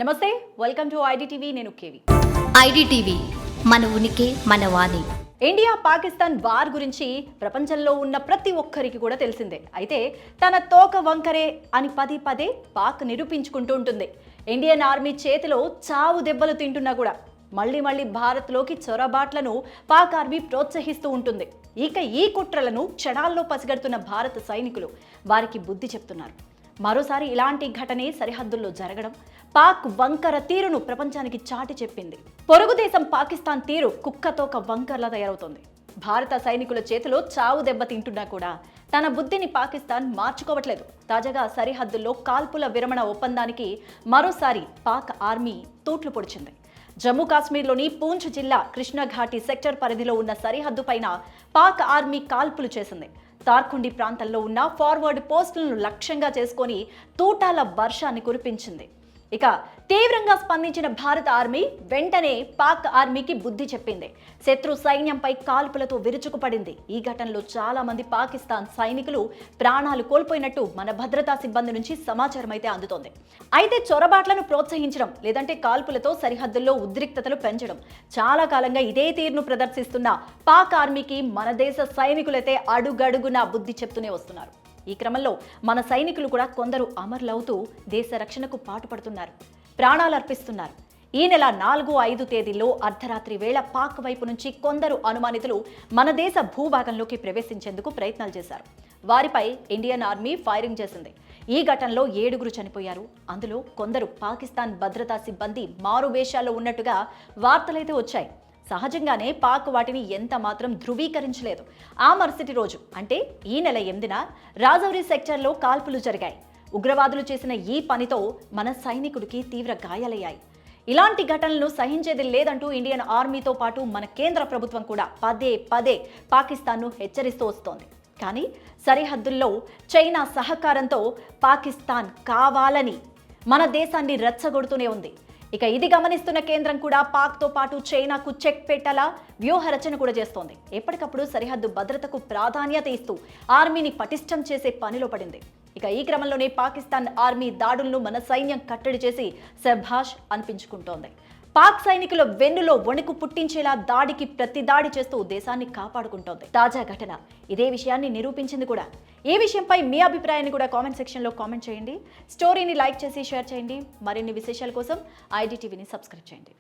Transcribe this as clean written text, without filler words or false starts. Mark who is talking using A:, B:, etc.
A: నమస్తే, welcome to IDTV. నేను KV.
B: IDTV మన ఉనికి మన వాణి.
A: ఇండియా పాకిస్తాన్ వార్ గురించి ప్రపంచంలో ఉన్న ప్రతి ఒక్కరికి కూడా తెలిసిందే. అయితే తన తోక వంకరే అని పదే పదే పాక్ నిరూపించుకుంటూ ఉంటుంది. ఇండియన్ ఆర్మీ చేతిలో చావు దెబ్బలు తింటున్నా కూడా మళ్ళీ భారత్లోకి చొరబాట్లను పాక్ ఆర్మీ ప్రోత్సహిస్తూ ఉంటుంది. ఇక ఈ కుట్రలను క్షణాల్లో పసిగడుతున్న భారత సైనికులు వారికి బుద్ధి చెప్తున్నారు. మరోసారి ఇలాంటి ఘటనే సరిహద్దుల్లో జరగడం పాక్ వంకర తీరును ప్రపంచానికి చాటి చెప్పింది. పొరుగు దేశం పాకిస్తాన్ తీరు కుక్కతోక వంకర్లా తయారవుతోంది. భారత సైనికుల చేతిలో చావు దెబ్బ తింటున్నా కూడా తన బుద్ధిని పాకిస్తాన్ మార్చుకోవట్లేదు. తాజాగా సరిహద్దుల్లో కాల్పుల విరమణ ఒప్పందానికి మరోసారి పాక్ ఆర్మీ తూట్లు పొడిచింది. జమ్మూ కాశ్మీర్లోని పూంచ్ జిల్లా కృష్ణఘాటి సెక్టర్ పరిధిలో ఉన్న సరిహద్దు పైన పాక్ ఆర్మీ కాల్పులు చేసింది. తార్కుండి ప్రాంతంలో ఉన్న ఫార్వర్డ్ పోస్టులను లక్ష్యంగా చేసుకొని తూటాల వర్షాన్ని కురిపించింది. ఇక తీవ్రంగా స్పందించిన భారత ఆర్మీ వెంటనే పాక్ ఆర్మీకి బుద్ధి చెప్పింది. శత్రు సైన్యంపై కాల్పులతో విరుచుకుపడింది. ఈ ఘటనలో చాలా మంది పాకిస్తాన్ సైనికులు ప్రాణాలు కోల్పోయినట్టు మన భద్రతా సిబ్బంది నుంచి సమాచారం అయితే అందుతోంది. అయితే చొరబాట్లను ప్రోత్సహించడం లేదంటే కాల్పులతో సరిహద్దుల్లో ఉద్రిక్తతలు పెంచడం చాలా కాలంగా ఇదే తీరును ప్రదర్శిస్తున్న పాక్ ఆర్మీకి మన దేశ సైనికులైతే అడుగడుగునా బుద్ధి చెప్తూనే వస్తున్నారు. ఈ క్రమంలో మన సైనికులు కూడా కొందరు అమరులవుతూ దేశ రక్షణకు పాటుపడుతున్నారు, ప్రాణాలు అర్పిస్తున్నారు. ఈ నెల 4-5 తేదీల్లో అర్ధరాత్రి వేళ పాక్ వైపు నుంచి కొందరు అనుమానితులు మన దేశ భూభాగంలోకి ప్రవేశించేందుకు ప్రయత్నాలు చేశారు. వారిపై ఇండియన్ ఆర్మీ ఫైరింగ్ చేసింది. ఈ ఘటనలో 7 చనిపోయారు. అందులో కొందరు పాకిస్తాన్ భద్రతా సిబ్బంది మారు వేషాల్లో ఉన్నట్టుగా వార్తలైతే వచ్చాయి. సహజంగానే పాక్ వాటిని ఎంత మాత్రం ధృవీకరించలేదు. ఆ మరుసటి రోజు అంటే ఈ నెల 8న రాజౌరి సెక్టర్లో కాల్పులు జరిగాయి. ఉగ్రవాదులు చేసిన ఈ పనితో మన సైనికుడికి తీవ్ర గాయాలయ్యాయి. ఇలాంటి ఘటనలను సహించేది లేదంటూ ఇండియన్ ఆర్మీతో పాటు మన కేంద్ర ప్రభుత్వం కూడా పదే పాకిస్తాన్ను హెచ్చరిస్తూ వస్తోంది. కానీ సరిహద్దుల్లో చైనా సహకారంతో పాకిస్తాన్ కావాలని మన దేశాన్ని రెచ్చగొడుతూనే ఉంది. ఇక ఇది గమనిస్తున్న కేంద్రం కూడా పాక్తో పాటు చైనాకు చెక్ పెట్టేలా వ్యూహ రచన కూడా చేస్తోంది. ఎప్పటికప్పుడు సరిహద్దు భద్రతకు ప్రాధాన్యత ఇస్తూ ఆర్మీని పటిష్టం చేసే పనిలో పడింది. ఇక ఈ క్రమంలోనే పాకిస్తాన్ ఆర్మీ దాడులను మన సైన్యం కట్టడి చేసి శభాష్ అనిపించుకుంటోంది. పాక్ సైనికుల వెన్నులో వణుకు పుట్టించేలా దాడికి ప్రతి దాడి చేస్తూ దేశాన్ని కాపాడుకుంటోంది. తాజా ఘటన ఇదే విషయాన్ని నిరూపించింది కూడా. ఈ విషయంపై మీ అభిప్రాయాన్ని కూడా కామెంట్ సెక్షన్లో కామెంట్ చేయండి. స్టోరీని లైక్ చేసి షేర్ చేయండి. మరిన్ని విశేషాల కోసం ఐడిటీవీని సబ్స్క్రైబ్ చేయండి.